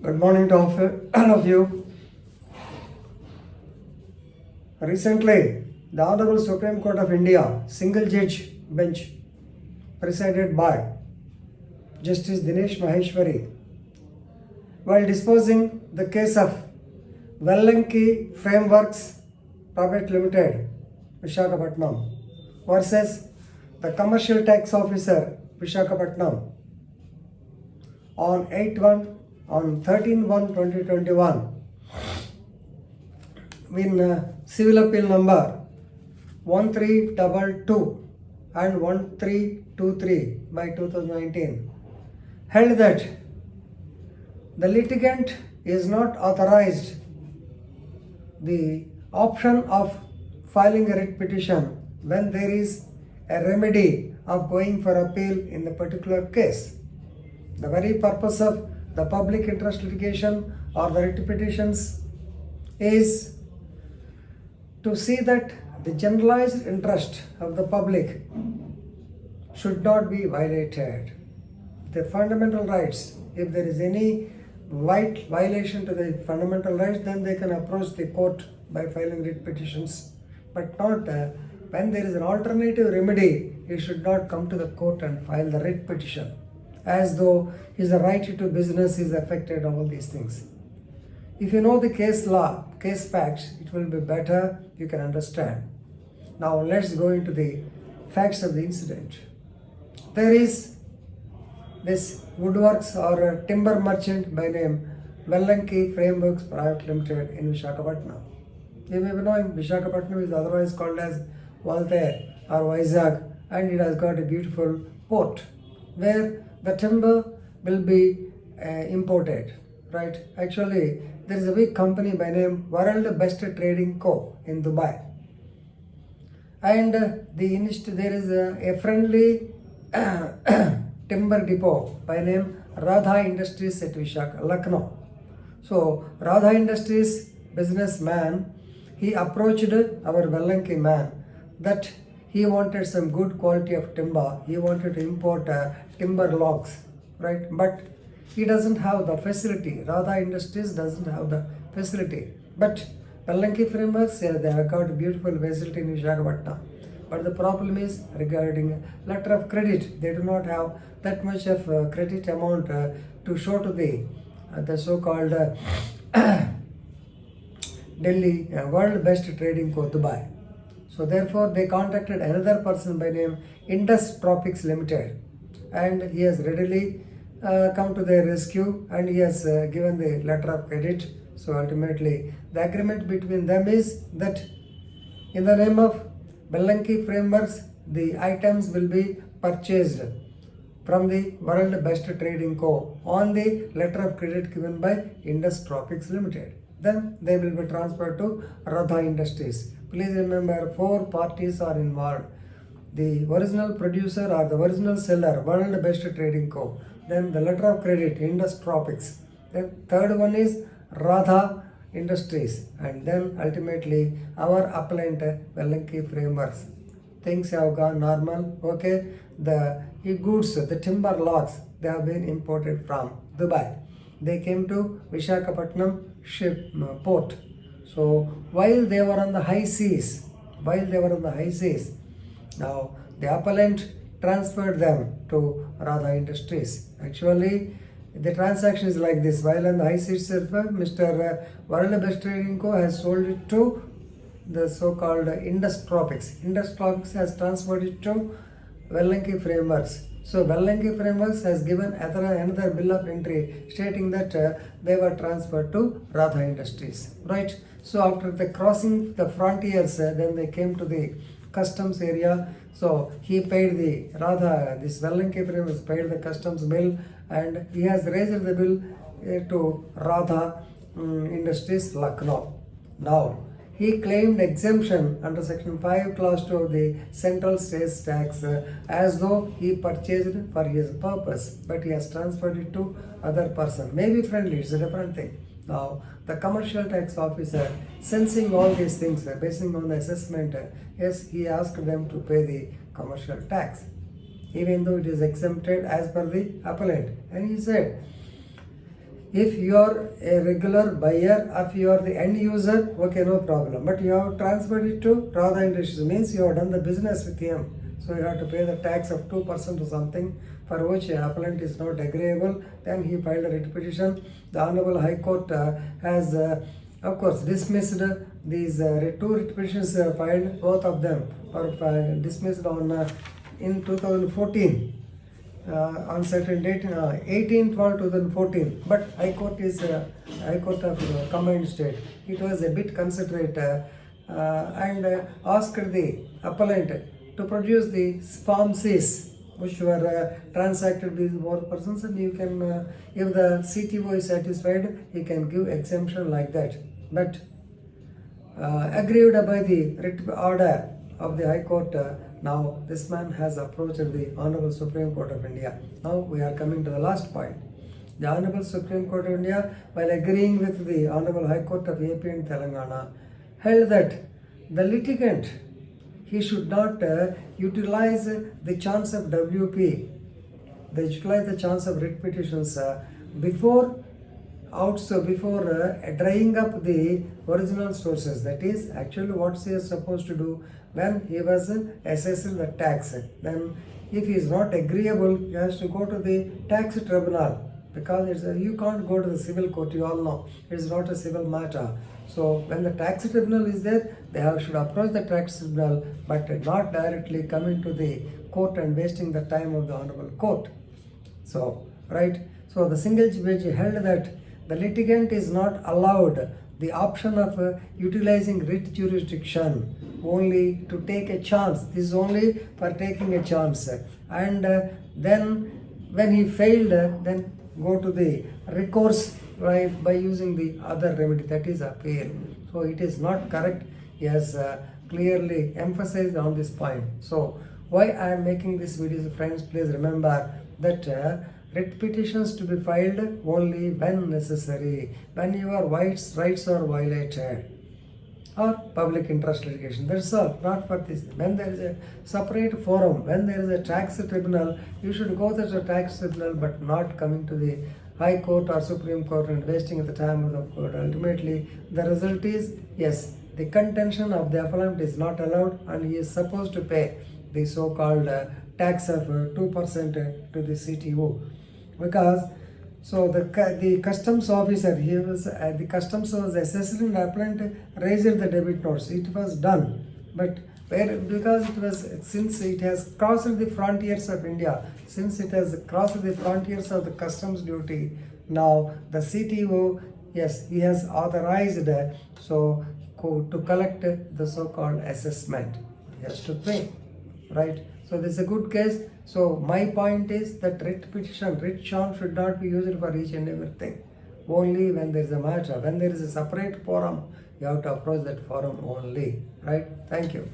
Good morning to all of you. Recently, the Honorable Supreme Court of India, single judge bench presided by Justice Dinesh Maheshwari, while disposing the case of Vellanki Frameworks Private Limited, Visakhapatnam versus the Commercial Tax Officer, Visakhapatnam on 13/1/2021 in civil appeal number 1322 and 1323 by 2019 held that the litigant is not authorized the option of filing a writ petition when there is a remedy of going for appeal in the particular case. The very purpose of the public interest litigation or the writ petitions is to see that the generalized interest of the public should not be violated. The fundamental rights, if there is any violation to the fundamental rights, then they can approach the court by filing writ petitions, but not when there is an alternative remedy. He should not come to the court and file the writ petition as though his right to business is affected, all these things. If you know the case law, case facts, it will be better, you can understand. Now let's go into the facts of the incident. There is this woodworks or a timber merchant by name Vellanki Frameworks Private Limited in Visakhapatnam. You may be knowing Visakhapatnam is otherwise called as Valtair or Vizag, and it has got a beautiful port where the timber will be imported, right? Actually, there is a big company by name World Best Trading Co. in Dubai. And there is a friendly timber depot by name Radha Industries at Lucknow. So Radha Industries businessman, he approached our Vellanki man that he wanted some good quality of timber. He wanted to import timber logs, right? But he doesn't have the facility. Radha Industries doesn't have the facility. But Vellanki Frameworks, they have got a beautiful facility in Visakhapatnam. But the problem is regarding letter of credit. They do not have that much of credit amount to show to the so-called Delhi World Best Trading Co. Dubai. So therefore, they contacted another person by name Indus Tropics Limited, and he has readily come to their rescue and he has given the letter of credit. So ultimately, the agreement between them is that in the name of Vellanki Frameworks, the items will be purchased from the World Best Trading Co. on the letter of credit given by Indus Tropics Limited. Then they will be transferred to Radha Industries. Please remember, 4 parties are involved. The original producer or the original seller, World Best Trading Co. Then the letter of credit, Indus Tropics. Then third one is Radha Industries. And then ultimately our appellant, Vellanki Frameworks. Things have gone normal. Okay, the goods, the timber logs, they have been imported from Dubai. They came to Visakhapatnam port. So while they were on the high seas, now the appellant transferred them to Radha Industries. Actually, the transaction is like this. While on the high seas, Mr. World Best Trading Co. has sold it to the so-called Indus Tropics. Indus Tropics has transferred it to Vellanki Frameworks. So Vellanki Frameworks has given another bill of entry stating that they were transferred to Radha Industries, right? So after the crossing the frontiers, then they came to the customs area. So he paid this Vellanki Frameworks paid the customs bill, and he has raised the bill to Radha Industries, Lucknow. Now, he claimed exemption under Section 5, Clause 2 of the Central Sales Tax as though he purchased it for his purpose, but he has transferred it to other person. Maybe friendly, it's a different thing. Now, the commercial tax officer, sensing all these things, basing on the assessment, yes, he asked them to pay the commercial tax, even though it is exempted as per the appellant. And he said, If you are a regular buyer, if you are the end user, okay, no problem. But you have transferred it to Radha Industries, means you have done the business with him. So you have to pay the tax of 2% or something, for which appellant is not agreeable. Then he filed a writ petition. The Honorable High Court has, of course, dismissed these two writ petitions filed. Both of them are dismissed on in 2014. On certain date, 18/12/2014. But High Court is High Court of combined state. It was a bit considerate and asked the appellant to produce the Form Cs which were transacted with more persons, and you can, if the CTO is satisfied, he can give exemption like that. But aggrieved by the writ order of the High Court, now this man has approached the Honorable Supreme Court of India. Now we are coming to the last point. The Honorable Supreme Court of India, while agreeing with the Honorable High Court of AP and Telangana, held that the litigant, he should not utilize the chance of WP, they utilize the chance of writ petitions before drying up the original sources. That is actually what he is supposed to do when he was assessing the tax. Then if he is not agreeable, he has to go to the tax tribunal, because you can't go to the civil court, you all know it is not a civil matter. So when the tax tribunal is there, they should approach the tax tribunal, but not directly come into the court and wasting the time of the honorable court. So right, so the single judge held that the litigant is not allowed the option of utilizing writ jurisdiction only to take a chance. This is only for taking a chance. And then when he failed, then go to the recourse, right, by using the other remedy, that is appeal. So it is not correct. He has clearly emphasized on this point. So why I am making this video, friends, please remember that writ petitions to be filed only when necessary, when your rights are violated, or public interest litigation. That's all, not for this. When there is a separate forum, when there is a tax tribunal, you should go to the tax tribunal, but not coming to the High Court or Supreme Court and wasting the time of the court. Ultimately, the result is, yes, the contention of the appellant is not allowed, and he is supposed to pay the so-called tax of 2% to the CTO. Because so the customs officer, he was the customs was assessing the appellant raised the debit notes. It was done, but because it was, since it has crossed the frontiers of India, since it has crossed the frontiers of the customs duty, now the CTO, yes, he has authorized so to collect the so-called assessment. He has to pay, right? So this is a good case. So my point is that writ petition, writ charm should not be used for each and everything. Only when there is a matter, when there is a separate forum, you have to approach that forum only, right? Thank you.